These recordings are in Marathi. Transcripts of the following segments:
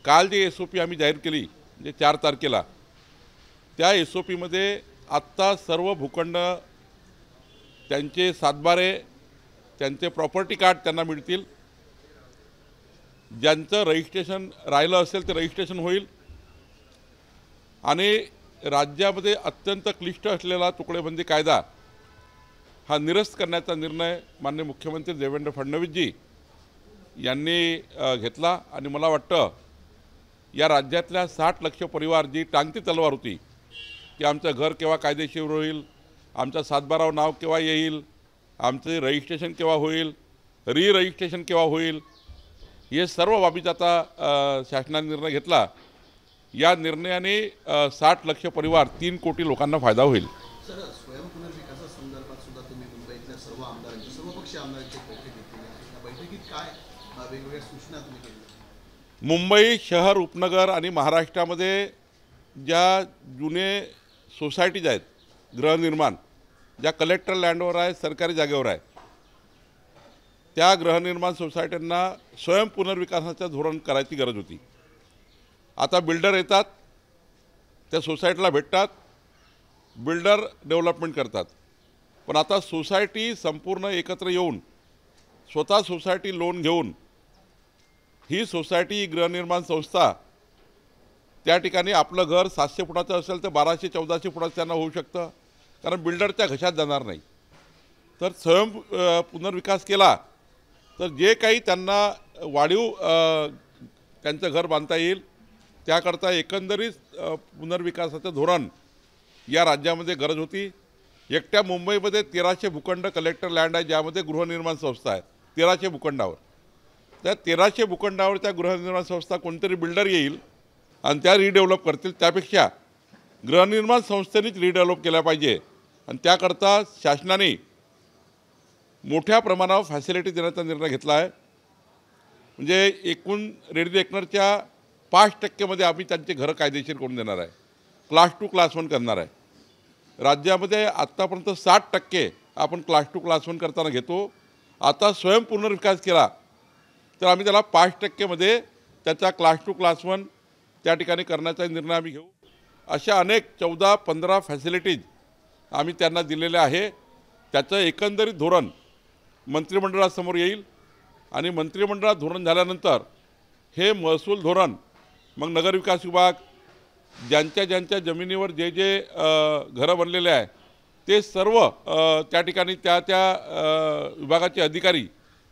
काल जे SOP आम्ही जाहीर केली म्हणजे 4 तारखेला, त्या SOPमध्ये आत्ता सर्व भूखंड, त्यांचे सातबारे, त्यांचे प्रॉपर्टी कार्ड त्यांना मिळतील. ज्यांचं रजिस्ट्रेशन राहिलं असेल ते रजिस्ट्रेशन होईल आणि राज्यामध्ये अत्यंत क्लिष्ट असलेला तुकडेबंदी कायदा हा निरस्त करण्याचा निर्णय माननीय मुख्यमंत्री देवेंद्र फडणवीसजी यांनी घेतला. आणि मला वाटतं या राज्यातल्या 60 लाख परिवार जी टांगती तलवार होती की आमचं घर केव्हा कायदेशीर होईल, आमच्या सातबारावर नाव केव्हा येईल, आमचे रजिस्ट्रेशन केव्हा होईल, रजिस्ट्रेशन केव्हा होईल, हे सर्व बाबीचा आता शासनाने निर्णय घेतला. या निर्णयाने 60 लाख परिवार 3 कोटी लोकांना फायदा होईल. सर, स्वयं पुनर्विकासासंदर्भात सुद्धा तुम्ही मुंबईतल्या सर्व आमदारांची, सर्वपक्षीय आमदारांची बैठक घेतली आहे. या बैठकीत काय वेगवेगळ्या सूचना तुम्ही केल्या? मुंबई शहर, उपनगर आणि महाराष्ट्रामध्ये ज्या जुने सोसायटीज आहेत, गृहनिर्माण ज्या कलेक्टर लँडवर आहे, सरकारी जागेवर आहे, त्या गृहनिर्माण सोसायट्यांना स्वयं पुनर्विकासाचं धोरण करायची गरज होती. आता बिल्डर येतात, त्या सोसायटीला भेटतात, बिल्डर डेव्हलपमेंट करतात. पण आता सोसायटी संपूर्ण एकत्र येऊन स्वतः सोसायटी लोन घेऊन ही सोसायटी गृहनिर्माण संस्था त्या ठिकाणी आपलं घर 700 फुटाचं असेल तर 1200-1400 फुटाचं त्यांना होऊ शकतं, कारण बिल्डरच्या घशात जाणार नाही. तर स्वयं पुनर्विकास केला तर जे काही त्यांना वाढीव त्यांचं घर बांधता येईल त्याकरता एकंदरीत पुनर्विकासाचं धोरण या राज्यामध्ये गरज होती. एकट्या मुंबईमध्ये 1300 भूखंड कलेक्टर लँड आहे ज्यामध्ये गृहनिर्माण संस्था आहे. 1300 भूखंडावर, त्या 1300 भूखंडावर त्या गृहनिर्माण संस्था कोणतरी बिल्डर येईल आणि त्या रिडेव्हलप करतील. त्यापेक्षा गृहनिर्माण संस्थेनेच रिडेव्हलप केल्या पाहिजे आणि त्याकरता शासनाने मोठ्या प्रमाणावर फॅसिलिटी देण्याचा निर्णय घेतला आहे. म्हणजे एकूण रेडी रेकनरच्या 5% आम्ही त्यांचे घरं कायदेशीर करून देणार आहे, क्लास 2 क्लास 1 करणार आहे. राज्यामध्ये आत्तापर्यंत 60% आपण क्लास 2 क्लास 1 करताना घेतो. आता स्वयं पुनर्विकास केला तर आम्ही त्याला 5% त्याचा क्लास 2 क्लास 1 त्या ठिकाणी करण्याचा निर्णय आम्ही घेऊ. अशा अनेक 14-15 फॅसिलिटीज आम्ही त्यांना दिलेल्या आहे. त्याचं एकंदरीत धोरण मंत्रिमंडळासमोर येईल आणि मंत्रिमंडळात धोरण झाल्यानंतर हे महसूल धोरण, मग नगरविकास विभाग, ज्यांच्या जमिनीवर जे घरं बनलेले आहे ते सर्व त्या ठिकाणी त्या विभागाचे अधिकारी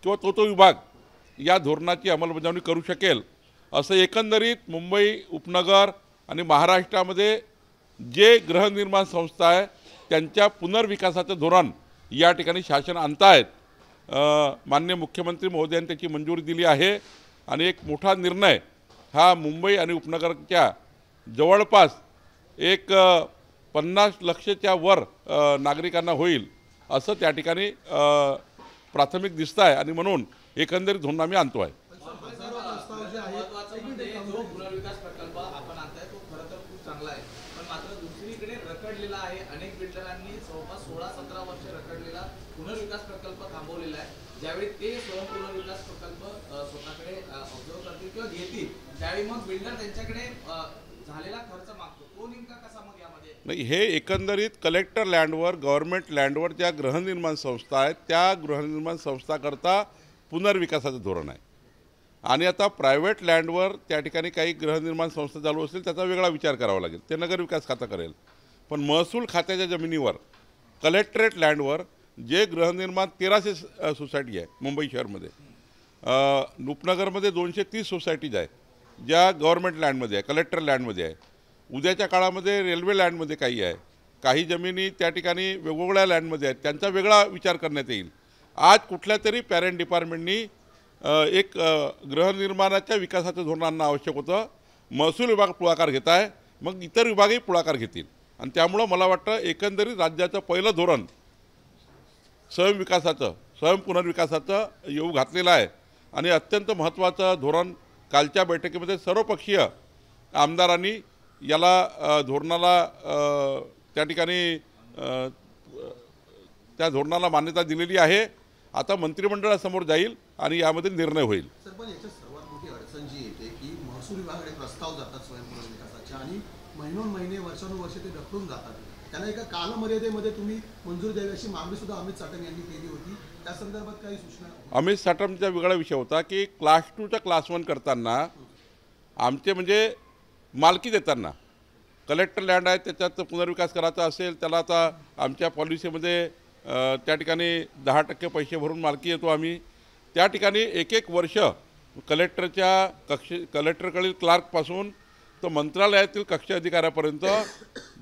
किंवा तो विभाग या धोरणाची अंमलबजावणी करू शकेल. असं एकंदरीत मुंबई उपनगर आणि महाराष्ट्रामध्ये जे गृहनिर्माण संस्था आहे त्यांच्या पुनर्विकासाचं धोरण या ठिकाणी शासन आणतायत. माननीय मुख्यमंत्री महोदयांनी त्याची मंजुरी दिली आहे आणि एक मोठा निर्णय हा मुंबई आणि उपनगरच्या जवळपास एक 50 लाखच्या वर नागरिकांना होईल असं त्या ठिकाणी प्राथमिक दिसतं आहे आणि म्हणून एकंदरीत धोरण आम्ही आणतो आहे. पुनर्विकास प्रकल्प आपण आणताय तो खरं तर खूप चांगला आहे, पण मात्र दुसरीकडे रखडलेला आहे. अनेक बिल्डरांनी जवळपास 16-17 वर्ष रखडलेला पुनर्विकास प्रकल्प थांबवलेला आहे. ज्यावेळी ते स्वयं पुनर्विकास प्रकल्प स्वतःकडे ऑब्झर्व करतील किंवा घेतील त्यावेळी मग बिल्डर त्यांच्याकडे झालेला खर्च मागतो. तो नेमका कसा मग यामध्ये? नाही, हे एकंदरीत कलेक्टर लँडवर, गव्हर्नमेंट लँडवर ज्या गृहनिर्माण संस्था आहेत त्या गृहनिर्माण संस्थाकरता पुनर्विकासाचं धोरण आहे. आणि आता प्रायव्हेट लँडवर त्या ठिकाणी काही गृहनिर्माण संस्था चालू असतील त्याचा वेगळा विचार करावा लागेल, ते नगरविकास खातं करेल. पण महसूल खात्याच्या जमिनीवर कलेक्टरेट लँडवर जे गृहनिर्माण 1300 सोसायटी आहे मुंबई शहरमध्ये, उपनगरमध्ये 230 सोसायटीज आहे ज्या गव्हर्नमेंट लँडमध्ये आहे, कलेक्टर लँडमध्ये आहे. उद्याच्या काळामध्ये रेल्वे लँडमध्ये काही आहे, काही जमिनी त्या ठिकाणी वेगवेगळ्या लँडमध्ये आहेत, त्यांचा वेगळा विचार करण्यात येईल. आज कुठल्या तरी पॅरेंट डिपार्टमेंटनी एक गृहनिर्माणाच्या विकासाचं धोरण आणणं आवश्यक होतं. महसूल विभाग पुढाकार घेत आहे, मग इतर विभागही पुढाकार घेतील. आणि त्यामुळं मला वाटतं एकंदरीत राज्याचं पहिलं धोरण स्वयंविकासाचं, स्वयं पुनर्विकासाचं येऊ घातलेलं आहे. आणि अत्यंत महत्त्वाचं धोरण कालच्या बैठकीमध्ये सर्वपक्षीय आमदारांनी याला धोरणाला त्या ठिकाणी त्या धोरणाला मान्यता दिलेली आहे. आता मंत्रिमंडळासमोर जाईल आणि यामध्ये निर्णय होईल. सर, पण याच्यात सर्वात मोठी अडचण जी येते की महसूल विभागाकडे प्रस्ताव जातात स्वयंपुनर्विकासाचे आणि महिने वर्षानुवर्ष ते ढकलून जातात. त्यांना एका कालमर्यादेमध्ये तुम्ही मंजूर द्यावी अशी मागणी सुद्धा अमित साटम यांनी केली होती. त्या संदर्भात काही सूचना? अमित साटमचा वेगळा विषय होता की क्लास 2चा क्लास 1 करताना आमचे म्हणजे मालकी देताना कलेक्टर लँड आहे त्याच्यात पुनर्विकास करायचा असेल त्याला आता आमच्या पॉलिसीमध्ये त्या ठिकाणी 10% पैसे भरून मालकी येतो आम्ही. त्या ठिकाणी एक वर्ष कलेक्टरकडील क्लार्कपासून तर मंत्रालयातील कक्ष अधिकाऱ्यापर्यंत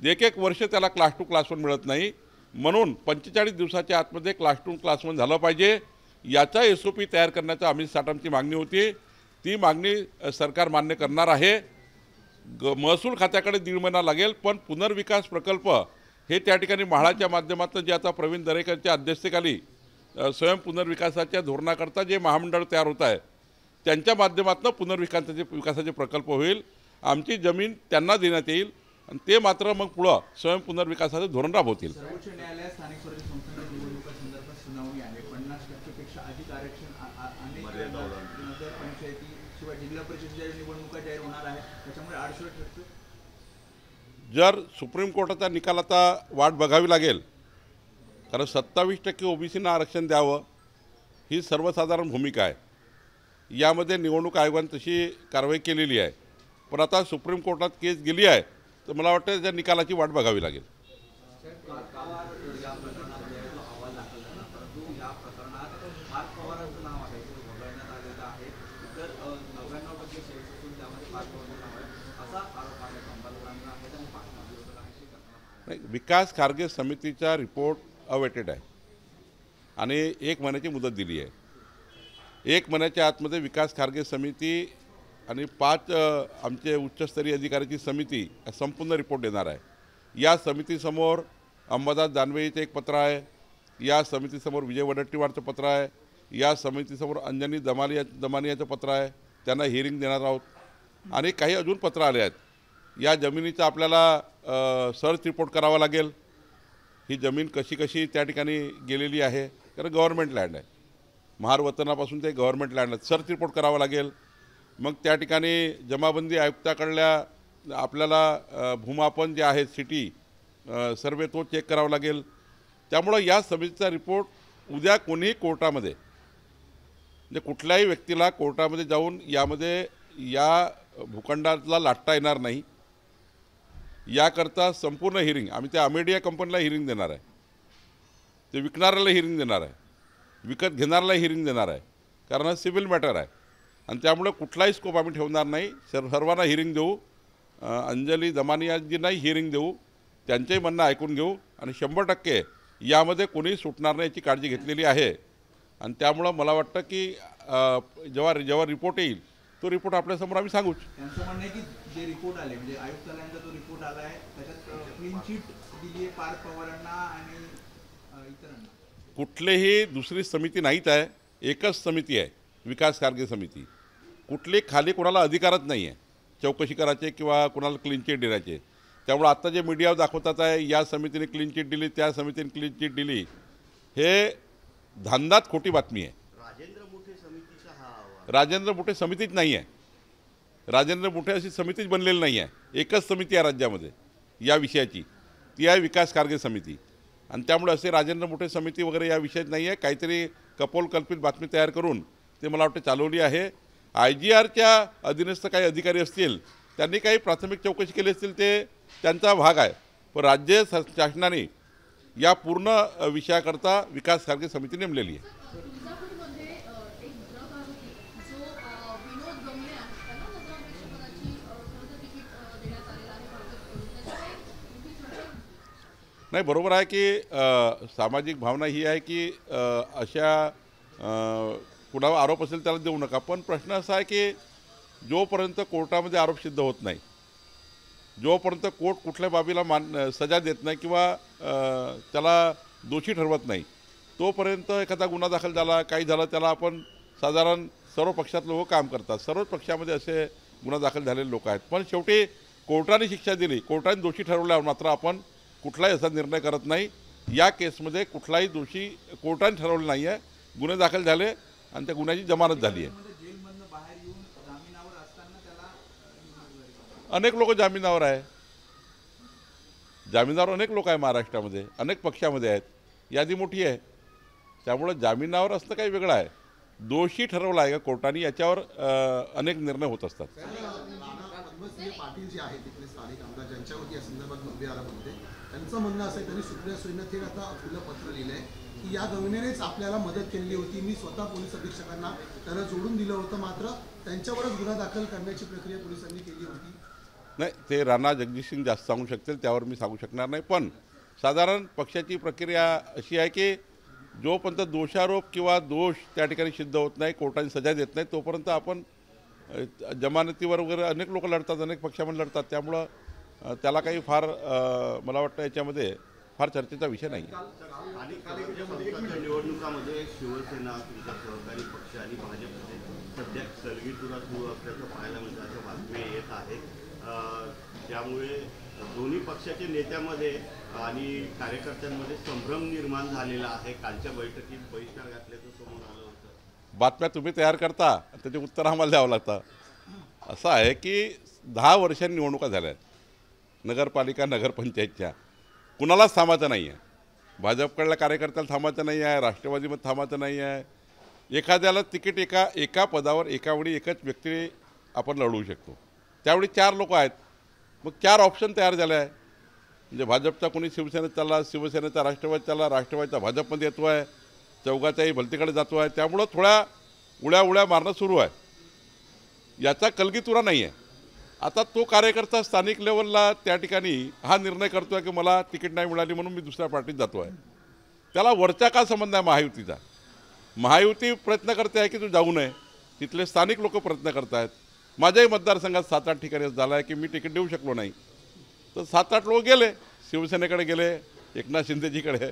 एक वर्ष त्याला क्लास 2 क्लास 1 मिळत नाही. म्हणून 45 दिवसाच्या आतमध्ये क्लास 2 क्लास 1 झालं पाहिजे याचा SOP तयार करण्याचा अमित साटमची मागणी होती. ती मागणी सरकार मान्य करणार आहे. महसूल खात्याकडे 1.5 महिना लागेल पण पुनर्विकास प्रकल्प हे त्या ठिकाणी म्हाडाच्या माध्यमातून जे आता प्रवीण दरेकरच्या अध्यक्षतेखाली स्वयं पुनर्विकासाच्या धोरणाकरता जे महामंडळ तयार होत आहे त्यांच्या माध्यमातून विकासाचे प्रकल्प होईल. आमची जमीन त्यांना देण्यात येईल आणि ते मात्र मग पुढं स्वयं पुनर्विकासाचे धोरण राबवतील. सर्वोच्च न्यायालयात स्थानिक स्वराज्य संस्थांच्या निवडणुकांसंदर्भात सुनावणी आहे. 50%पेक्षा अधिक आरक्षण अनेक नगरपंचायती शिवाय जिल्हा परिषदेच्या निवडणुका जाहीर होणार आहे. त्याच्यामुळे 68% जर सुप्रीम कोर्टाचा निकाल आता वाट बघावी लागेल कारण 27% OBCना आरक्षण द्यावं ही सर्वसाधारण भूमिका आहे. यामध्ये निवडणूक आयोगाने तशी कारवाई केलेली आहे पण आता सुप्रीम कोर्टात केस गेली आहे तर मला वाटतं त्या निकालाची वाट बघावी लागेल. नाही विकास खारगे समितीचा रिपोर्ट अवेटेड आहे आणि 1 महिन्याची मुदत दिली आहे. 1 महिन्याच्या आतमध्ये विकास खारगे समिती आणि 5 आमचे उच्चस्तरीय अधिकाऱ्याची समिती संपूर्ण रिपोर्ट देणार आहे. या समितीसमोर अंबादास दानवेचं एक पत्र आहे. या समितीसमोर विजय वडेट्टीवारचं पत्र आहे. या समितीसमोर अंजनी दमानियाचं पत्र आहे. त्यांना हिअरिंग देणार आहोत आणि काही अजून पत्र आले आहेत. या जमिनीचा आपल्याला सर्च रिपोर्ट करावा लागेल. ही जमीन कशी त्या ठिकाणी गेलेली आहे कारण गव्हर्नमेंट लँड आहे. महार वतनापासून ते गव्हर्नमेंट लँड आहे. सर्च रिपोर्ट करावा लागेल. मग त्या ठिकाणी जमाबंदी आयुक्ताकडल्या आपल्याला भूमापन जे आहे सिटी सर्वे तो चेक करावा लागेल. त्यामुळं या समितीचा रिपोर्ट उद्या कोणीही कोर्टामध्ये म्हणजे कुठल्याही व्यक्तीला कोर्टामध्ये जाऊन यामध्ये या भूखंडाला लाटता येणार नाही. याकरता संपूर्ण हिअरिंग आम्ही त्या अमेडिया कंपनीला हिअरिंग देणार आहे. ते विकणाऱ्याला हिअरिंग देणार आहे. विकत घेणाऱ्याला हिअरिंग देणार आहे कारण हा सिव्हिल मॅटर आहे आणि त्यामुळे कुठलाही स्कोप आम्ही ठेवणार नाही. सर्वांना हिअरिंग देऊ. अंजली दमानियाजींनाही हिअरिंग देऊ. त्यांचंही म्हणणं ऐकून घेऊ आणि 100% यामध्ये कोणीही सुटणार नाही याची काळजी घेतलेली आहे. आणि त्यामुळं मला वाटतं की जेव्हा रिपोर्ट येईल तो रिपोर्ट आपल्यासमोर आम्ही सांगूच. त्यांचं म्हणणं आहे की जे रिपोर्ट आले म्हणजे आयुक्तालयांचा जो रिपोर्ट आला आहे त्याच्यात क्लीन चिट दिली आहे पार्थ पवारांना आणि इतरांना. कुठलीही दुसरी समिती नाहीच आहे. एकच समिती आहे विकास खारगे समिती. कुठली खाली कोणाला अधिकारच नाही आहे चौकशी करायचे किंवा कोणाला क्लीन चिट देण्याचे. त्यामुळे आता जे मीडियावर दाखवतात आहे या समितीने क्लीन चिट दिली त्या समितीने क्लीन चिट दिली हे धांदात खोटी बातमी आहे. राजेंद्र मोठे समितीच नाही आहे. राजेंद्र मोठे अशी समितीच बनलेली नाही आहे. एकच समिती आहे राज्यामध्ये या विषयाची ती आहे विकास खारगे समिती. आणि त्यामुळे असे राजेंद्र मोठे समिती वगैरे या विषयात नाही आहे. काहीतरी कपोलकल्पित बातमी तयार करून ते मला वाटतं चालवली आहे. IGRच्या अधीनस्थ काही अधिकारी असतील त्यांनी काही प्राथमिक चौकशी केली असतील ते त्यांचा भाग आहे पण राज्य शासनाने या पूर्ण विषयाकरता विकास खारगे समिती नेमलेली आहे. नाही बरोबर आहे की सामाजिक भावना ही आहे की अशा कुणावर आरोप असेल त्याला देऊ नका. पण प्रश्न असा आहे की जोपर्यंत कोर्टामध्ये आरोप सिद्ध होत नाही जोपर्यंत कोर्ट कुठल्या बाबीला सजा देत नाही किंवा त्याला दोषी ठरवत नाही तोपर्यंत एखादा गुन्हा दाखल झाला काही झालं त्याला आपण साधारण सर्व पक्षात लोक काम करतात. सर्वच पक्षामध्ये असे गुन्हा दाखल झालेले लोक आहेत. पण शेवटी कोर्टाने शिक्षा दिली कोर्टाने दोषी ठरवल्यावर मात्र आपण कुठलाही असा निर्णय करत नाही. या केसमध्ये कुठलाही दोषी कोर्टाने ठरवलं नाही आहे. गुन्हे दाखल झाले आणि त्या गुन्ह्याची जमानत झाली आहे. जेलमधनं बाहेर येऊन जामिनावर असताना त्याला अनेक लोक जामिनावर आहे, जामिनावर अनेक लोक आहे महाराष्ट्रामध्ये, अनेक पक्षामध्ये आहेत, यादी मोठी आहे. त्यामुळं जामिनावर असणं काही वेगळं आहे. दोषी ठरवला आहे का कोर्टाने याच्यावर अनेक निर्णय होत असतात. पद्मसिंह पाटील जे आहेत तिथले स्थानिक आमदार ज्यांच्यावरती या संदर्भात गंभीर आरोप होते, त्यांचं म्हणणं असं आहे, त्यांनी सुप्रिया सुळेंना थेट आता खुलं पत्र लिहिलंय की या घटनेनेच आपल्याला मदत केलेली होती. मी स्वतः पोलीस अधीक्षकांना त्याला जोडून दिलं होतं, मात्र त्यांच्यावरच गुन्हा दाखल करण्याची प्रक्रिया पोलिसांनी केली होती. नाही, ते राणा जगजितसिंग जास्त सांगू शकतील, त्यावर मी सांगू शकणार नाही. पण साधारण पक्षाची प्रक्रिया अशी आहे की जोपर्यंत दोषारोप किंवा दोष त्या ठिकाणी सिद्ध होत नाही, कोर्टाने सजा देत नाही, तोपर्यंत आपण जमानतीवर वगैरे अनेक लोक लढतात, अनेक पक्षामध्ये लढतात. त्यामुळं त्याला काही फार मला वाटतं याच्यामध्ये फार चर्चेचा विषय नाही. निवडणुकामध्ये शिवसेना, तुमचा सहकारी पक्ष आणि भाजपचे सध्या सलगीतुरा सुरू असल्याचं पाहायला मिळतं, अशा बातम्या येत आहेत. त्यामुळे दोन्ही पक्षाच्या नेत्यामध्ये आणि कार्यकर्त्यांमध्ये संभ्रम निर्माण झालेला आहे. कालच्या बैठकीत बहिष्कार घातल्याचं समोर आलं होतं. बातम्या तुम्ही तयार करता, त्याचे उत्तर आम्हाला द्यावं लागतं. असं आहे की 10 वर्षांनी निवडणुका झाल्या आहेत, नगरपालिका नगरपंचायतच्या. कुणालाच थांबायचं नाही आहे. भाजपकडल्या कार्यकर्त्याला थांबायचं नाही आहे, राष्ट्रवादीमध्ये थांबायचं नाही आहे. एखाद्याला तिकीट एका पदावर एकावेळी एकच व्यक्ती आपण लढवू शकतो. त्यावेळी 4 लोक आहेत, मग 4 ऑप्शन तयार झाले आहे. म्हणजे भाजपचा कोणी शिवसेनेत चालला, शिवसेनेचा राष्ट्रवादी चालला, राष्ट्रवादीचा भाजपमध्ये येतो आहे, चौघाच्याही भलतीकडे जातो आहे. त्यामुळं थोड्या उड्या मारणं सुरू आहे. याचा कलगीतुरा नाही आहे. आता तो कार्यकर्ता स्थानिक लेवलला त्या ठिकाणी हा निर्णय करतो आहे की मला तिकीट नाही मिळाली म्हणून मी दुसऱ्या पार्टीत जातो आहे. त्याला वरचा का संबंध आहे महायुतीचा? महायुती प्रयत्न करते आहे की तू जाऊ नये, तिथले स्थानिक लोक प्रयत्न करत आहेत. माझ्याही मतदारसंघात 7-8 ठिकाणी झाला आहे की मी तिकीट देऊ शकलो नाही, तर 7-8 लोक गेले, शिवसेनेकडे गेले, एकनाथ शिंदेजीकडे,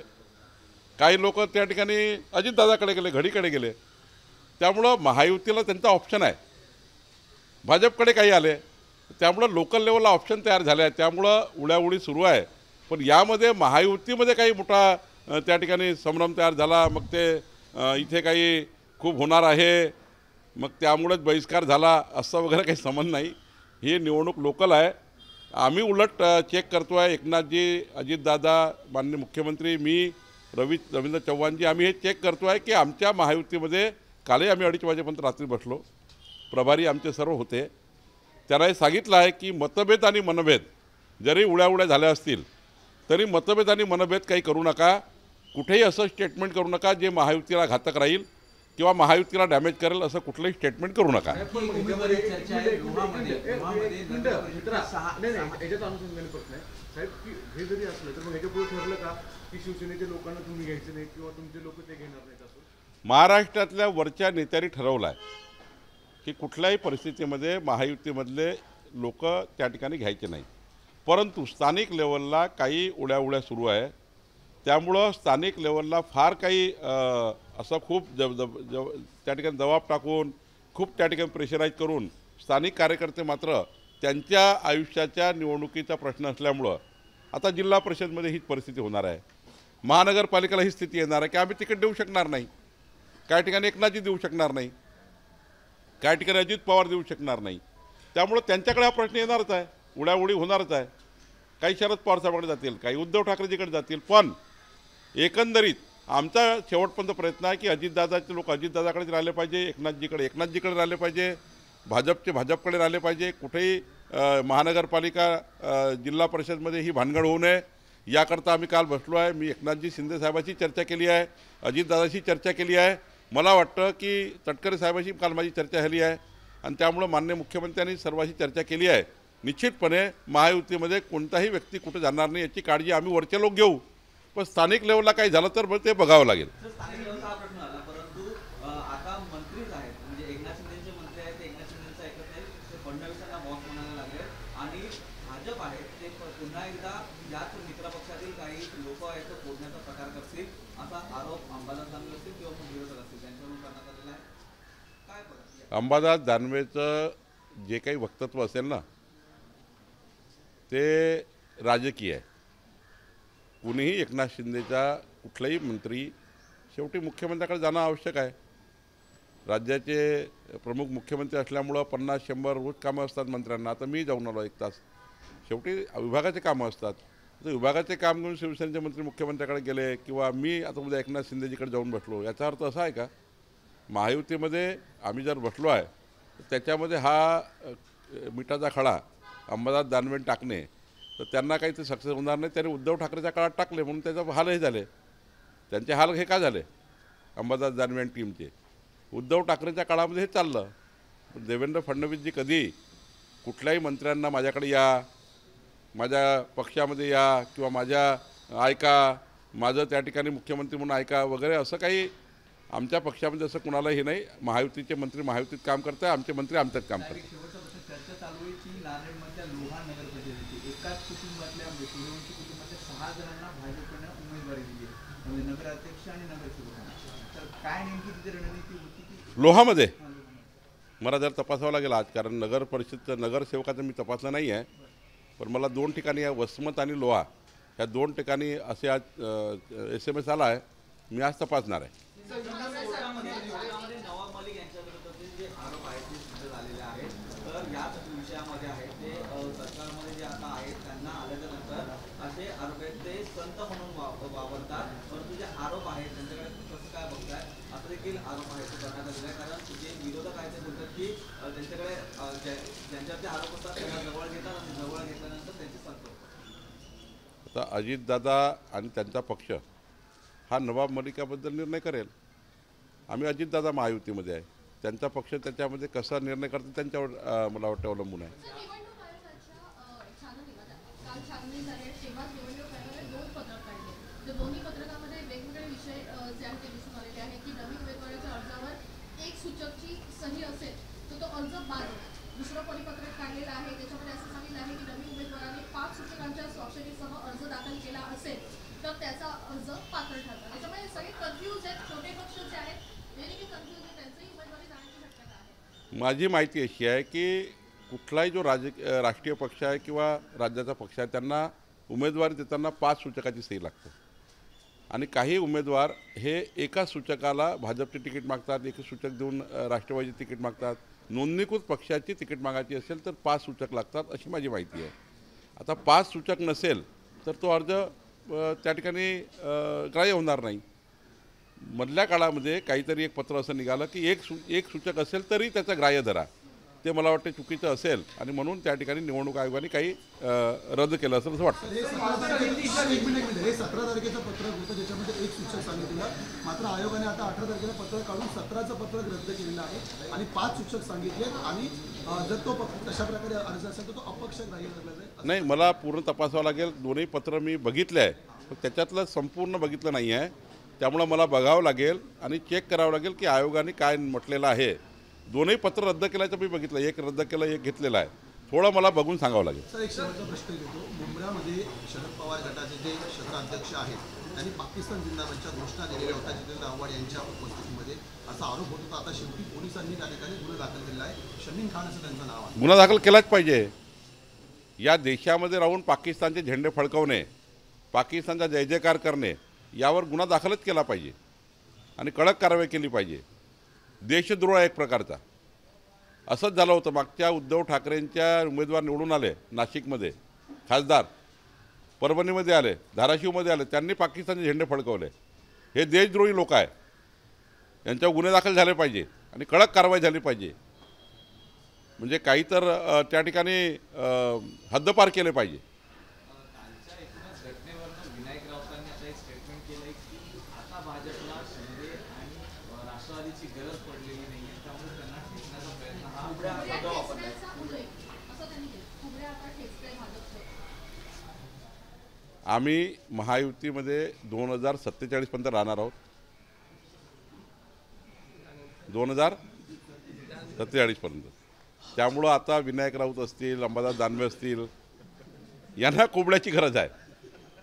काही लोक त्या ठिकाणी अजितदादाकडे गेले, घडीकडे गेले. त्यामुळं महायुतीला त्यांचा ऑप्शन आहे. भाजपकडे काही आले, त्यामुळं लोकल लेवलला ऑप्शन तयार झाले आहे. त्यामुळं उड्याउडी सुरू आहे. पण यामध्ये महायुतीमध्ये काही मोठा त्या ठिकाणी संभ्रम तयार झाला, मग ते इथे काही खूप होणार आहे, मग त्यामुळेच बहिष्कार झाला, असं वगैरे काही संबंध नाही. ही निवडणूक लोकल आहे. आम्ही उलट चेक करतो आहे, एकनाथजी, अजितदादा, माननीय मुख्यमंत्री, मी, रवींद्र चव्हाणजी, आम्ही हे चेक करतो आहे की आमच्या महायुतीमध्ये कालही आम्ही 2:30 वाजेपर्यंत रात्री बसलो, प्रभारी आमचे सर्व होते. त्यांना हे सांगितलं आहे की मतभेद आणि मनभेद जरी उड्या झाल्या असतील तरी मतभेद आणि मनभेद काही करू नका. कुठेही असं स्टेटमेंट करू नका जे महायुतीला घातक राहील किंवा महायुतीला डॅमेज करेल, असं कुठलंही स्टेटमेंट करू नका. महाराष्ट्रातल्या वरच्या नेत्यांनी ठरवलं आहे की कुठल्याही परिस्थितीमध्ये महायुतीमधले लोक त्या ठिकाणी घ्यायचे नाही. परंतु स्थानिक लेवलला काही उड्या सुरू आहे. त्यामुळं स्थानिक लेवलला फार काही असं खूप त्या ठिकाणी दबाव टाकून, खूप त्या ठिकाणी प्रेशराईज करून स्थानिक कार्यकर्ते मात्र त्यांच्या आयुष्याच्या निवडणुकीचा प्रश्न असल्यामुळं आता जिल्हा परिषदमध्ये हीच परिस्थिती होणार आहे. महानगरपालिकेला ही स्थिती येणार आहे की आम्ही तिकीट देऊ शकणार नाही. काही ठिकाणी एकनाथजी देऊ शकणार नाही, काही ठिकाणी अजित पवार देऊ शकणार नाही. त्यामुळं त्यांच्याकडे हा प्रश्न येणारच आहे, उड्याउडी होणारच आहे. काही शरद पवार साहेबांकडे जातील, काही उद्धव ठाकरेजीकडे जातील. पण एकंदरीत आमचा शेवटपर्यंत प्रयत्न आहे की अजितदादाचे लोक अजितदादाकडेच राहिले पाहिजे, एकनाथजीकडे राहिले पाहिजे, भाजपकडे राहिले पाहिजे. कुठेही महानगरपालिका जिल्हा परिषदमध्ये ही भानगड होऊ नये याकरता आम्ही काल बसलो आहे. मी एकनाथजी शिंदे साहेबांशी चर्चा केली आहे, अजितदादाशी चर्चा केली आहे. मला वाटतं की तटकरे साहेबांशी काल माझी चर्चा झाली आहे आणि त्यामुळं माननीय मुख्यमंत्र्यांनी सर्वांशी चर्चा केली आहे. निश्चितपणे महायुतीमध्ये कोणताही व्यक्ती कुठे जाणार नाही याची काळजी आम्ही वरचे लोक घेऊ. पण स्थानिक लेवलला काही झालं तर ते बघावं लागेल. स्थानिक लेवलचा हा प्रश्न आला, परंतु आता मंत्रीच आहेत, म्हणजे एकनाथ शिंदेचे मंत्री आहेत, ते एकनाथ शिंदेचं ऐकत नाही, ते फडणवीसांना बॉस म्हणायला लागले. आणि भाजप आहेत ते पुन्हा एकदा याच मित्रपक्षातील काही लोक आहेत ते फोडण्याचा प्रकार करतील असा आरोप अंबादास दानवे असतील किंवा विरोधक असतील त्यांच्याकडून करण्यात आलेला आहे. काय बघा, अंबादास दानवेचं जे काही वक्तव्य असेल ना ते राजकीय आहे. कुणीही एकनाथ शिंदेचा कुठलाही मंत्री शेवटी मुख्यमंत्र्याकडे जाणं आवश्यक आहे. राज्याचे प्रमुख मुख्यमंत्री असल्यामुळं 50-100 रोज कामं असतात मंत्र्यांना. आता मी जाऊन आलो 1 तास. शेवटी विभागाचे कामं असतात. तर विभागाचे काम घेऊन शिवसेनेचे मंत्री मुख्यमंत्र्याकडे गेले किंवा मी आता उद्या एकनाथ शिंदेजीकडे जाऊन बसलो, याचा अर्थ असा आहे का महायुतीमध्ये आम्ही जर बसलो आहे तर त्याच्यामध्ये हा मिठाचा खडा अंबादास दानवे टाकणे तर त्यांना काही ते सक्सेस होणार नाही. त्यांनी उद्धव ठाकरेच्या काळात टाकले म्हणून त्याचा हालही झाले. त्यांचे हाल हे का झाले अंबादास दानवे आणि टीमचे? उद्धव ठाकरेच्या काळामध्ये हे चाललं. देवेंद्र फडणवीसजी कधी कुठल्याही मंत्र्यांना माझ्याकडे या, माझ्या पक्षामध्ये या किंवा माझ्या ऐका, माझं त्या ठिकाणी मुख्यमंत्री म्हणून ऐका वगैरे असं काही आमच्या पक्षामध्ये असं कुणाला हे नाही. महायुतीचे मंत्री महायुतीत काम करतात, आमचे मंत्री आमच्यात काम करतात. चर्चा चालू आहे की नांदेडमधल्या लोहा नगर परिषदेची एकाच कुटुंबातल्या सूर्यवंशी कुटुंबातल्या 6 जणांना भाजपने उमेदवारी दिली आहे, म्हणजे नगराध्यक्ष आणि नगरसेवक. तर काय नेमकी तिथे रणनीती होती की लोहामध्ये मला जर तपासावं लागेल आज, कारण नगर परिषदचं नगरसेवकाचं मी तपासलं नाही आहे. पण मला 2 ठिकाणी आहे, वसमत आणि लोहा, ह्या 2 ठिकाणी असे आज SMS आला आहे. मी आज तपासणार आहे. नवाब मलिक यांच्या विरोधातील जे आरोप आहेत ते सिद्ध झालेले आहेत. तर याच विषयामध्ये आहेत ते सरकारमध्ये जे आता आहेत त्यांना आल्याच्या नंतर असे आरोप आहेत ते संत म्हणून वापरतात. परंतु जे आरोप आहेत त्यांच्याकडे कसं काय बघताय असं देखील आरोप आहेत ते करण्यात आलेले आहे. कारण जे विरोधक आहेत ते बोलतात की त्यांच्याकडे ज्यांच्यावर ते आरोप असतात त्यांना जवळ घेतात आणि जवळ घेतल्यानंतर त्यांचे संत होतात. आता अजितदादा आणि त्यांचा पक्ष हा नवाब मलिकाबद्दल निर्णय करेल. आम्ही अजितदादा महायुतीमध्ये आहे, त्यांचा पक्ष त्याच्यामध्ये कसा निर्णय करतो त्यांच्यावर मला वाटतं अवलंबून आहे. निवडणूक आयोगाच्या काल छाननी झाली तेव्हाच निवडणूक आयोगाने 2 पत्रक काढले. तर दोन्ही पत्रकामध्ये वेगवेगळे विषय जे आहेत ते दिसून आलेले आहेत की नवीन उमेदवाराच्या अर्जावर 1 सूचकची सही असेल तर तो अर्ज बाद होणार. दुसरं परिपत्रक काढलेलं आहे त्याच्यामध्ये असं सांगितलं आहे की नवीन उमेदवाराने 5 सूचकांच्या स्वाक्षरीसह अर्ज दाखल केला असेल तर त्याचा अर्ज पात्र ठरतो. त्याच्यामुळे सगळे कन्फ्यूज आहेत. छोटे पक्ष जे आहेत वेगवेगळे कन्फ्यूज आहेत, त्यांचंही उमेदवारी जाण्याची शक्यता आहे. माझी माहिती अशी आहे की कुठलाही जो राष्ट्रीय पक्ष आहे किंवा राज्याचा पक्ष आहे त्यांना उमेदवारी देताना 5 सूचकाची सही लागते. आणि काही उमेदवार हे एका सूचकाला भाजपचे तिकीट मागतात, एक सूचक देऊन राष्ट्रवादीचे तिकीट मागतात. नोंदणीकृत पक्षाची तिकीट मागायची असेल तर 5 सूचक लागतात अशी माझी माहिती आहे. आता 5 सूचक नसेल तर तो अर्ज त्या ठिकाणी ग्राह्य होणार नाही. मधल्या काळामध्ये काहीतरी एक पत्र असं निघालं की एक सूचक असेल तरी त्याचं ग्राह्य धरा. ते मला वाटतं चुकीचं असेल आणि म्हणून त्या ठिकाणी निवडणूक आयोगाने काही रद्द केलं असेल असं वाटतं. हे 17 तारखेचं पत्रक होतं ज्याच्यामध्ये 1 सूचक सांगितलेलं, मात्र आयोगाने आता 18 तारखेला पत्रक काढून 17चं पत्रक रद्द केलेलं आहे आणि 5 सूचक सांगितलेत. आणि जर तो तशा प्रकारे अर्ज असेल तर तो अपक्ष ग्राह्य धरला जाईल. नाही, मला पूर्ण तपासावं लागेल. दोन्ही पत्र मी बघितले आहे, पण त्याच्यातलं संपूर्ण बघितलं नाही आहे. त्यामुळं मला बघावं लागेल आणि चेक करावं लागेल की आयोगाने काय म्हटलेलं आहे. दोन्ही पत्र रद्द केल्याचं मी बघितलं, एक रद्द केलं, एक घेतलेलं आहे. थोडं मला बघून सांगावं लागेल. सर, एक शेवटचा प्रश्न घेतो. मुंब्रामध्ये शरद पवार गटाचे जे शहराध्यक्ष आहेत त्यांनी पाकिस्तान जिंदाबादच्या घोषणा दिलेल्या होत्या जितेंद्र आव्हाड यांच्या उपस्थितीमध्ये, असा आरोप होत होता. आता शेवटी पोलिसांनी त्या ठिकाणी गुन्हा दाखल केला आहे. शमीन खान असं त्यांचं नाव आहे. गुन्हा दाखल केलाच पाहिजे. या देशामध्ये राहून पाकिस्तानचे झेंडे फडकवणे, पाकिस्तानचा जय जयकार करणे यावर गुन्हा दाखलच केला पाहिजे आणि कडक कारवाई केली पाहिजे. देशद्रोह एक प्रकारचा. असंच झालं होतं मागच्या उद्धव ठाकरेंच्या उमेदवार निवडून आले नाशिकमध्ये, खासदार परभणीमध्ये आले, धाराशिवमध्ये आले, त्यांनी पाकिस्तानचे झेंडे फडकवले. हे देशद्रोही लोक आहे, यांच्यावर गुन्हे दाखल झाले पाहिजे आणि कडक कारवाई झाली पाहिजे. म्हणजे काही तर त्या ठिकाणी हद्दपार केले पाहिजे. कालच्या एकूणच घटनेवरनं विनायक राऊतांनी आता एक स्टेटमेंट केलंय की आता भाजपला शिंदे आणि राष्ट्रवादीची गरज पडलेली नाहीये, त्यामुळे त्यांना ठेचण्याचा प्रयत्न हा शब्द वापरलाय. असं त्यांनी केलं. खुबऱ्या आता ठेचतंय भाजपचं. आम्ही महायुतीमध्ये 2047 पर्यंत राहणार आहोत. 2047 पर्यंत. त्यामुळं आता विनायक राऊत असतील, अंबादास दानवे असतील, यांना कुबड्याची गरज आहे.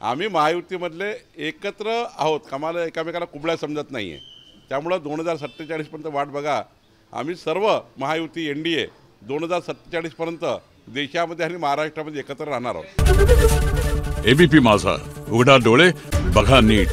आम्ही महायुतीमधले एकत्र आहोत, आम्हाला एकामेकाला कुबड्या समजत नाही आहे. त्यामुळं 2047 पर्यंत वाट बघा. आम्ही सर्व महायुती NDA 2047 पर्यंत देशामध्ये आणि महाराष्ट्रामध्ये एकत्र राहणार आहोत. ABP माझा, उघडा डोळे बघा नीट.